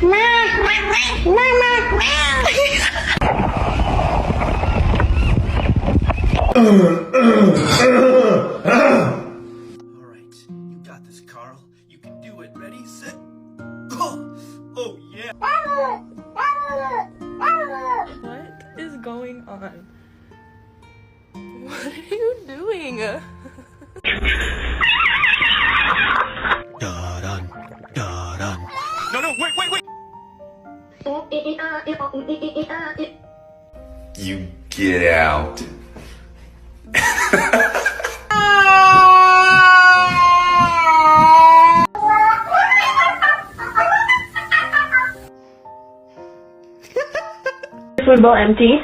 Alright, you got this, Carl. You can do it. Ready, set, go! Oh, yeah! What is going on? What are you doing? Da-dun, da-dun. No, wait! You get out. Football empty.